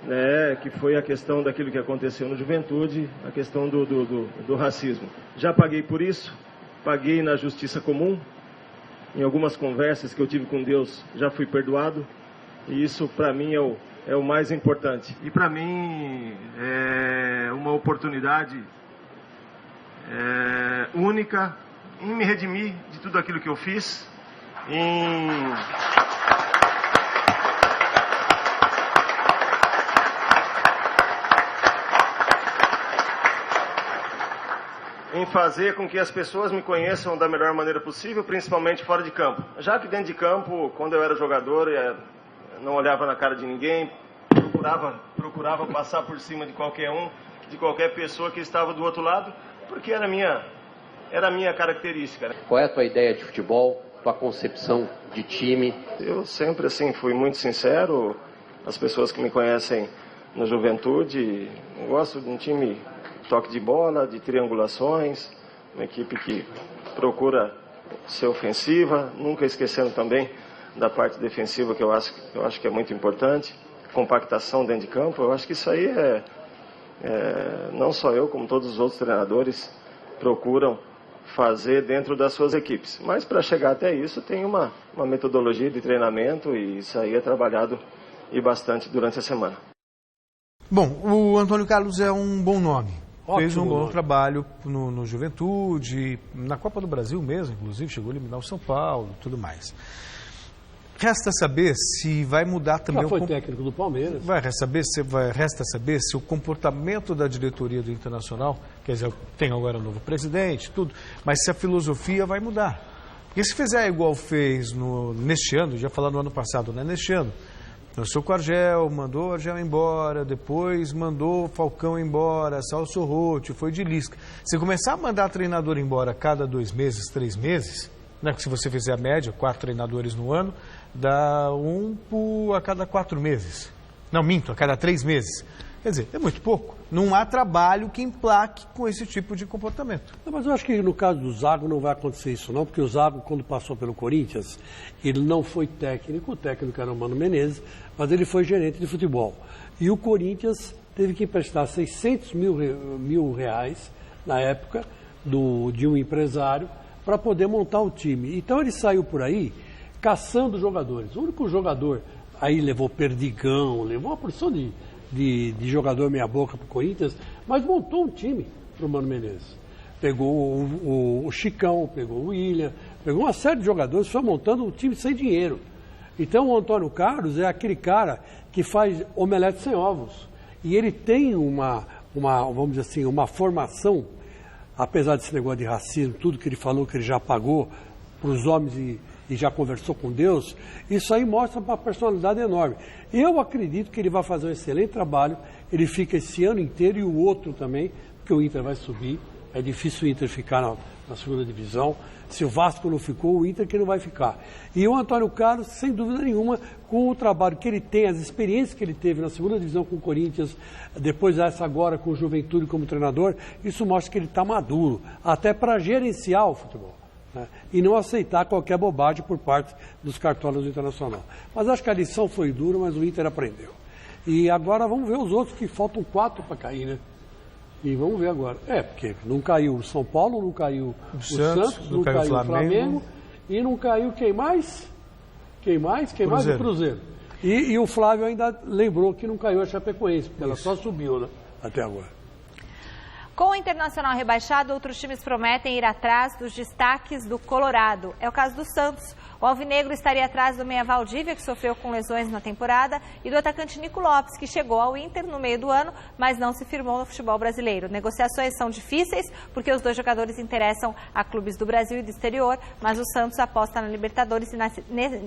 né, que foi a questão daquilo que aconteceu no Juventude, a questão do racismo. Já paguei por isso, paguei na justiça comum, em algumas conversas que eu tive com Deus já fui perdoado, e isso para mim é é o mais importante. E para mim é uma oportunidade única em me redimir de tudo aquilo que eu fiz, em fazer com que as pessoas me conheçam da melhor maneira possível, principalmente fora de campo. Já que dentro de campo, quando eu era jogador, não olhava na cara de ninguém, procurava passar por cima de qualquer um, de qualquer pessoa que estava do outro lado, porque era a minha característica. Qual é a tua ideia de futebol, tua concepção de time? Eu sempre assim fui muito sincero. As pessoas que me conhecem na juventude, eu gosto de um time toque de bola, de triangulações, uma equipe que procura ser ofensiva, nunca esquecendo também da parte defensiva, que eu acho que é muito importante, compactação dentro de campo. Eu acho que isso aí não só eu, como todos os outros treinadores procuram fazer dentro das suas equipes. Mas para chegar até isso tem uma metodologia de treinamento, e isso aí é trabalhado e bastante durante a semana. Bom, o Antônio Carlos é um bom nome. Ótimo, fez um bom trabalho no Juventude, na Copa do Brasil mesmo, inclusive, chegou a eliminar o São Paulo e tudo mais. Resta saber se vai mudar também... Já foi técnico do Palmeiras. Resta saber se o comportamento da diretoria do Internacional, quer dizer, tem agora um novo presidente, tudo, mas se a filosofia vai mudar. Porque se fizer igual fez neste ano, já falando no ano passado, né? Neste ano, lançou com o Argel, mandou o Argel embora, depois mandou o Falcão embora, Celso Rotti, foi de Lisca. Se começar a mandar treinador embora a cada 2 meses, 3 meses, né, que se você fizer a média, 4 treinadores no ano, dá a cada 4 meses. Não, minto, a cada 3 meses. Quer dizer, é muito pouco. Não há trabalho que emplaque com esse tipo de comportamento. Não, mas eu acho que no caso do Zago não vai acontecer isso não, porque o Zago, quando passou pelo Corinthians, ele não foi técnico, o técnico era o Mano Menezes, mas ele foi gerente de futebol. E o Corinthians teve que emprestar 600 mil reais, na época, de um empresário, para poder montar o time. Então ele saiu por aí caçando jogadores. O único jogador, aí levou Perdigão, levou uma porção de jogador meia-boca para o Corinthians, mas montou um time para o Mano Menezes. Pegou o Chicão, pegou o William, pegou uma série de jogadores, foi montando um time sem dinheiro. Então o Antônio Carlos é aquele cara que faz omelete sem ovos. E ele tem vamos dizer assim, uma formação, apesar desse negócio de racismo, tudo que ele falou que ele já pagou para os homens e já conversou com Deus, isso aí mostra uma personalidade enorme. Eu acredito que ele vai fazer um excelente trabalho, ele fica esse ano inteiro e o outro também, porque o Inter vai subir, é difícil o Inter ficar na segunda divisão, se o Vasco não ficou, o Inter que não vai ficar. E o Antônio Carlos, sem dúvida nenhuma, com o trabalho que ele tem, as experiências que ele teve na segunda divisão com o Corinthians, depois essa agora com o Juventude como treinador, isso mostra que ele está maduro, até para gerenciar o futebol. E não aceitar qualquer bobagem por parte dos cartolas do Internacional. Mas acho que a lição foi dura, mas o Inter aprendeu. E agora vamos ver os outros, que faltam 4 para cair, né? E vamos ver agora. Porque não caiu o São Paulo, não caiu o Santos, não caiu o Flamengo, e não caiu quem mais? Quem mais? O Cruzeiro. E o Flávio ainda lembrou que não caiu a Chapecoense, porque ela só subiu, né? Até agora. Com o Internacional rebaixado, outros times prometem ir atrás dos destaques do Colorado. É o caso do Santos. O alvinegro estaria atrás do meia Valdívia, que sofreu com lesões na temporada, e do atacante Nico Lopes, que chegou ao Inter no meio do ano, mas não se firmou no futebol brasileiro. Negociações são difíceis, porque os 2 jogadores interessam a clubes do Brasil e do exterior, mas o Santos aposta na Libertadores e na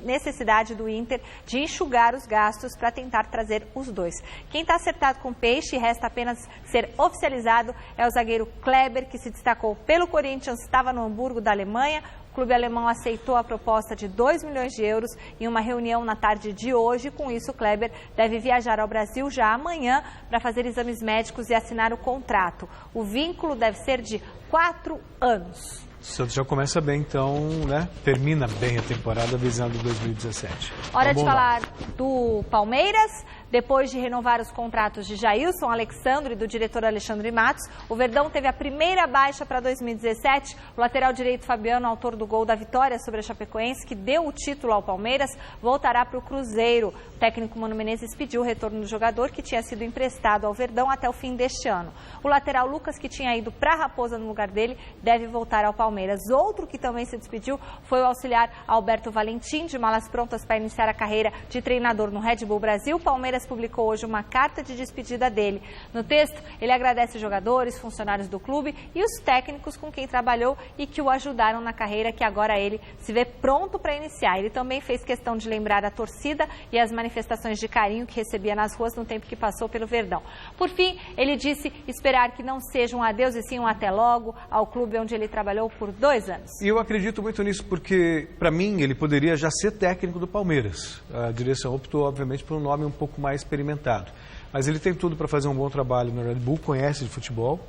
necessidade do Inter de enxugar os gastos para tentar trazer os 2. Quem está acertado com o Peixe, resta apenas ser oficializado, é o zagueiro Kleber, que se destacou pelo Corinthians, estava no Hamburgo da Alemanha. O clube alemão aceitou a proposta de 2 milhões de euros em uma reunião na tarde de hoje. Com isso, Kleber deve viajar ao Brasil já amanhã para fazer exames médicos e assinar o contrato. O vínculo deve ser de 4 anos. O Santos já começa bem, então, né? Termina bem a temporada visando 2017. Hora de falar do Palmeiras. Depois de renovar os contratos de Jailson, Alexandre e do diretor Alexandre Matos, o Verdão teve a primeira baixa para 2017. O lateral direito Fabiano, autor do gol da vitória sobre a Chapecoense, que deu o título ao Palmeiras, voltará para o Cruzeiro. O técnico Mano Menezes pediu o retorno do jogador, que tinha sido emprestado ao Verdão até o fim deste ano. O lateral Lucas, que tinha ido para a Raposa no lugar dele, deve voltar ao Palmeiras. Outro que também se despediu foi o auxiliar Alberto Valentim, de malas prontas para iniciar a carreira de treinador no Red Bull Brasil. O Palmeiras publicou hoje uma carta de despedida dele. No texto, ele agradece os jogadores, funcionários do clube e os técnicos com quem trabalhou e que o ajudaram na carreira que agora ele se vê pronto para iniciar. Ele também fez questão de lembrar a torcida e as manifestações de carinho que recebia nas ruas no tempo que passou pelo Verdão. Por fim, ele disse esperar que não seja um adeus e sim um até logo ao clube onde ele trabalhou por 2 anos. E eu acredito muito nisso porque, para mim, ele poderia já ser técnico do Palmeiras. A direção optou, obviamente, por um nome um pouco mais experimentado. Mas ele tem tudo para fazer um bom trabalho no Red Bull, conhece de futebol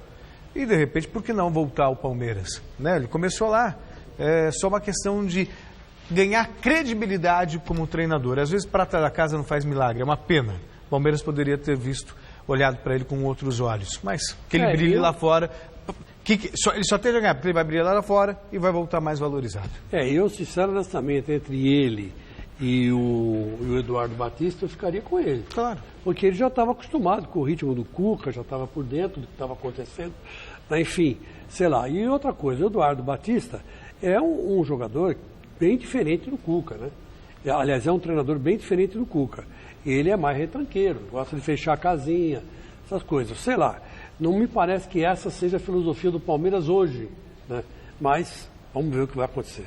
e, de repente, por que não voltar ao Palmeiras? Né? Ele começou lá, é só uma questão de ganhar credibilidade como treinador. Às vezes, prata da casa não faz milagre, é uma pena. O Palmeiras poderia ter olhado para ele com outros olhos, mas que ele brilhe lá fora. Ele só tem a ganhar, porque ele vai brilhar lá fora e vai voltar mais valorizado. Eu, sinceramente, entre ele e o Eduardo Batista, eu ficaria com ele. Claro. Porque ele já estava acostumado com o ritmo do Cuca, já estava por dentro do que estava acontecendo. Enfim, sei lá. E outra coisa, o Eduardo Batista é um jogador bem diferente do Cuca, né? Aliás, é um treinador bem diferente do Cuca. Ele é mais retranqueiro, gosta de fechar a casinha, essas coisas. Sei lá, não me parece que essa seja a filosofia do Palmeiras hoje, né? Mas vamos ver o que vai acontecer.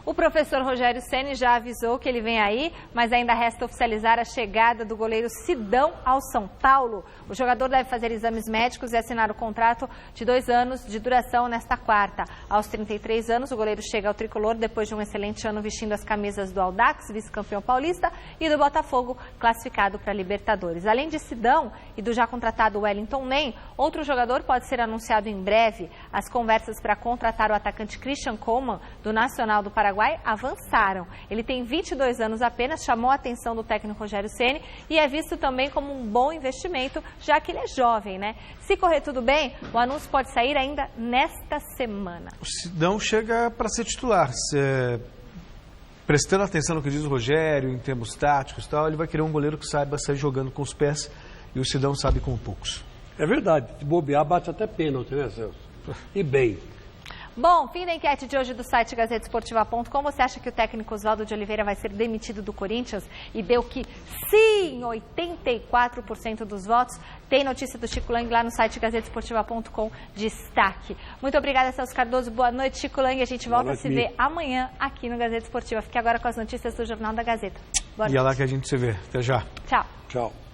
O professor Rogério Ceni já avisou que ele vem aí, mas ainda resta oficializar a chegada do goleiro Sidão ao São Paulo. O jogador deve fazer exames médicos e assinar o contrato de 2 anos de duração nesta quarta. Aos 33 anos, o goleiro chega ao tricolor depois de um excelente ano vestindo as camisas do Audax, vice-campeão paulista, e do Botafogo, classificado para a Libertadores. Além de Sidão e do já contratado Wellington Nem, outro jogador pode ser anunciado em breve. As conversas para contratar o atacante Christian Coleman, do Nacional do Paraguai, avançaram. Ele tem 22 anos apenas, chamou a atenção do técnico Rogério Ceni e é visto também como um bom investimento, já que ele é jovem, né? Se correr tudo bem, o anúncio pode sair ainda nesta semana. O Sidão chega para ser titular. Prestando atenção no que diz o Rogério, em termos táticos e tal, ele vai querer um goleiro que saiba sair jogando com os pés e o Sidão sabe com poucos. É verdade, se bobear bate até pênalti, né, Celso? E bem. Bom, fim da enquete de hoje do site gazetesportiva.com. Você acha que o técnico Oswaldo de Oliveira vai ser demitido do Corinthians? E deu que sim, 84% dos votos. Tem notícia do Chico Lang lá no site gazetesportiva.com, destaque. Muito obrigada, Celso Cardoso. Boa noite, Chico Lang. A gente volta a se ver amanhã aqui no Gazeta Esportiva. Fique agora com as notícias do Jornal da Gazeta. Boa noite. E é lá que a gente se vê. Até já. Tchau. Tchau.